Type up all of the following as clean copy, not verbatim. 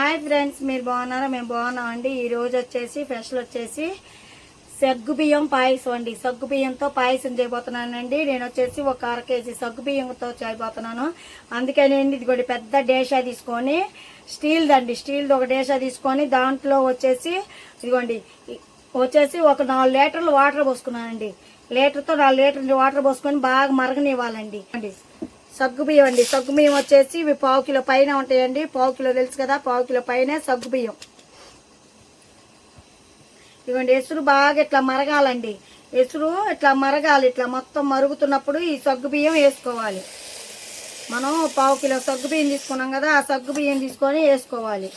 Hi friends, మీరు బాగున్నారా? మేము బాగున్నామండి. ఈ రోజు వచ్చేసి స్పెషల్ వచ్చేసి సగ్గుబియ్యం పాయసం అండి. సగ్గుబియ్యంతో పాయసం చేయబోతున్నానండి. నేను వచ్చేసి ఒక 1/2 కేజీ సగ్గుబియ్యంతో చేయబోతున్నాను. అందుకని ఇదిగోండి పెద్ద డేషా తీసుకొని స్టీల్ది ఒక డేషా తీసుకొని దాంట్లో వచ్చేసి ఇదిగోండి ఒక 4 లీటర్లు వాటర్ పోసుకున్నానండి. లీటర్తో 4 లీటర్లు వాటర్ పోసుకొని బాగా మరగనివ్వాలండి. సగ్గుబియ్యం అండి. సగ్గుబియ్యం వచ్చేసి ఇవి 1/2 కిలో పైన ఉంటాయండి. 1/2 కిలో తెలుసు కదా, 1/2 కిలో పైన సగ్గుబియ్యం. ఇదిగోండి ఎసురు బాగా ఇట్లా మరగాలండి. ఎసురు ఇట్లా మరగాలి. ఇట్లా మొత్తం మరుగుతున్నప్పుడు ఈ సగ్గుబియ్యం వేసుకోవాలి. మనం 1/2 కిలో సగ్గుబియ్యం తీసుకున్నాం కదా, ఆ సగ్గుబియ్యం తీసుకొని వేసుకోవాలి.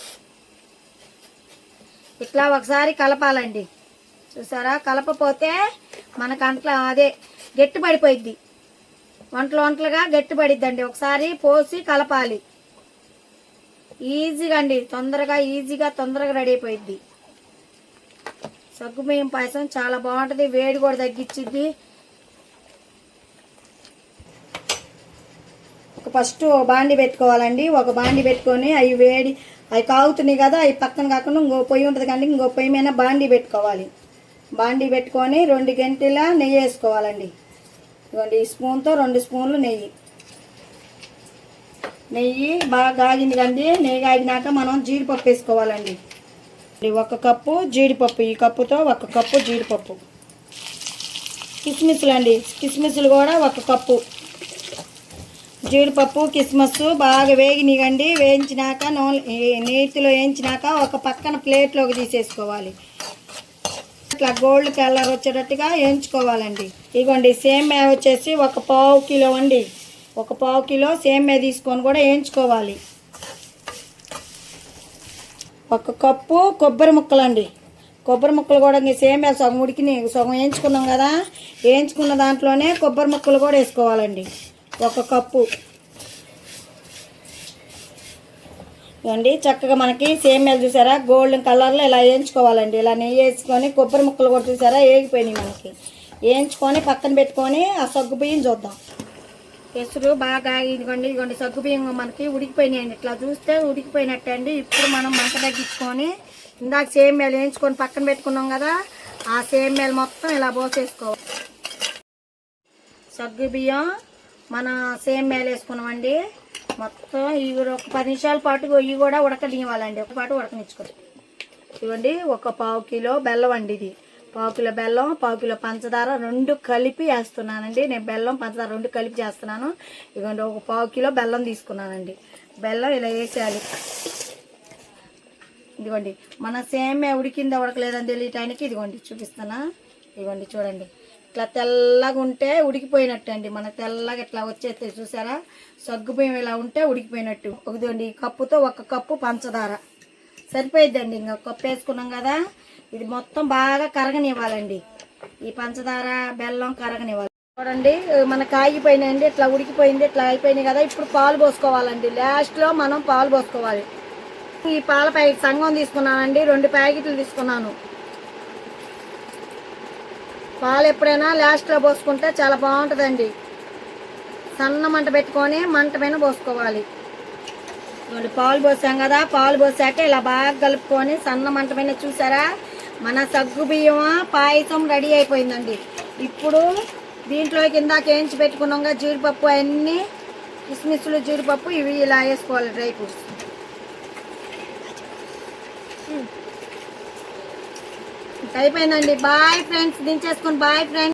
ఇట్లా ఒకసారి కలపాలండి. చూసారా, కలపపోతే మనకు అంట్లా గట్టి పడిపోయిద్ది. వంటలుగా గట్టి పడిద్దండి. ఒకసారి పోసి కలపాలి. ఈజీగా అండి, తొందరగా రెడీ అయిపోయిద్ది. సగ్గుబియ్యం పాయసం చాలా బాగుంటుంది. వేడి కూడా తగ్గించిద్ది. ఫస్ట్ బాండి పెట్టుకోవాలండి. ఒక బాండి పెట్టుకొని అవి కాగుతున్నాయి కదా, అవి పక్కన కాకుండా ఇంకో పొయ్యి ఉంటుంది కానీ ఇంకో పొయ్యి మీద బాండి పెట్టుకోవాలి. బాండి పెట్టుకొని 2 గంటల నెయ్యి వేసుకోవాలండి. ఇదిగోండి ఈ స్పూన్తో 2 స్పూన్లు నెయ్యి బాగా కాగింది కండి. నెయ్యి కాగినాక మనం జీడిపప్పు వేసుకోవాలండి. 1 కప్పు జీడిపప్పు, ఈ కప్పుతో 1 కప్పు జీడిపప్పు. కిస్మిస్లు అండి, కిస్మిస్లు కూడా 1 కప్పు. జీడిపప్పు కిస్మస్ బాగా వేగినాయండి. వేయించినాక నేతిలో వేయించినాక ఒక పక్కన ప్లేట్లోకి తీసేసుకోవాలి. ఇట్లా గోల్డ్ కలర్ వచ్చేటట్టుగా వేయించుకోవాలండి. ఇదిగోండి సేమియా వచ్చేసి 1/2 కిలో అండి. 1/2 కిలో సేమియా తీసుకొని కూడా వేయించుకోవాలి. 1 కప్పు కొబ్బరి ముక్కలండి. కొబ్బరి ముక్కలు కూడా సేమియా సగం ఉడికిని సగం వేయించుకున్నాం కదా, వేయించుకున్న దాంట్లోనే కొబ్బరి ముక్కలు కూడా వేసుకోవాలండి. 1 కప్పు ఇవ్వండి. చక్కగా మనకి సేమియాలు చూసారా గోల్డెన్ కలర్లో ఇలా వేయించుకోవాలండి. ఇలా నెయ్యి వేసుకొని కొబ్బరి ముక్కలు కూడా చూసారా వేగిపోయినాయి. మనకి వేయించుకొని పక్కన పెట్టుకొని ఆ సగ్గుబియ్యం చూద్దాం. ఎసురు బాగా ఇదిగోండి సగ్గుబియ్యం మనకి ఉడికిపోయినాయండి. ఇట్లా చూస్తే ఉడికిపోయినట్టే అండి. ఇప్పుడు మనం మంట తగ్గించుకొని ఇందాక సేమియాలు వేయించుకొని పక్కన పెట్టుకున్నాం కదా, ఆ సేమియాలు మొత్తం ఇలా పోసేసుకోవాలి. సగ్గుబియ్యం మన సేమియాలు వేసుకున్నామండి. మొత్తం ఇవి ఒక 10 నిమిషాల పాటు ఇవి కూడా ఉడకనివ్వాలండి. ఒక పాటు ఉడకనిచ్చుకోండి. ఇవ్వండి 1/2 కిలో బెల్లం అండి. ఇది 1/2 కిలో బెల్లం, 1/2 కిలో పంచదార 2 కలిపి వేస్తున్నానండి. నేను బెల్లం పంచదార 2 కలిపి చేస్తున్నాను. ఇవ్వండి 1/2 కిలో బెల్లం తీసుకున్నానండి. బెల్లం ఇలా వేసేయాలి. ఇదిగోండి మన సేమియా ఉడికిందా ఉడకలేదని తెలియటానికి ఇదిగోండి చూపిస్తానా. ఇదిగోండి చూడండి, ఇట్లా తెల్లగా ఉంటే ఉడికిపోయినట్టు అండి. మన తెల్లగా ఇట్లా వచ్చేస్తే చూసారా, సగ్గుబియ్యం ఇలా ఉంటే ఉడికిపోయినట్టు. ఇదిగోండి ఈ కప్పుతో 1 కప్పు పంచదార సరిపోయిద్దండి. ఇంకా కప్పు వేసుకున్నాం కదా, ఇది మొత్తం బాగా కరగనివ్వాలండి. ఈ పంచదార బెల్లం కరగనివ్వాలి. చూడండి మనకు ఆగిపోయినాయండి. ఇట్లా ఉడికిపోయింది, ఇట్లా అయిపోయినాయి కదా. ఇప్పుడు పాలు పోసుకోవాలండి. లాస్ట్లో మనం పాలు పోసుకోవాలి. ఈ పాల ప్యాకెట్ సంగం తీసుకున్నానండి. 2 ప్యాకెట్లు తీసుకున్నాను. పాలు ఎప్పుడైనా లాస్ట్లో పోసుకుంటే చాలా బాగుంటుందండి. సన్న మంట పెట్టుకొని మంట పైన పోసుకోవాలి. పాలు పోసాం కదా, పాలు పోసాక ఇలా బాగా కలుపుకొని సన్న మంట పైన చూసారా మన సగ్గుబియ్యం పాయసం రెడీ అయిపోయిందండి. ఇప్పుడు దీంట్లోకి ఇందాక వేయించి పెట్టుకున్నాం కదా జీడిపప్పు, అన్నీ కిస్మిస్లు జీడిపప్పు ఇవి ఇలా వేసుకోవాలి. డ్రై ఫ్రూట్స్ అయిపోయిందండి. బాయ్ ఫ్రెండ్స్, దించేసుకొని బాయ్ ఫ్రెండ్స్.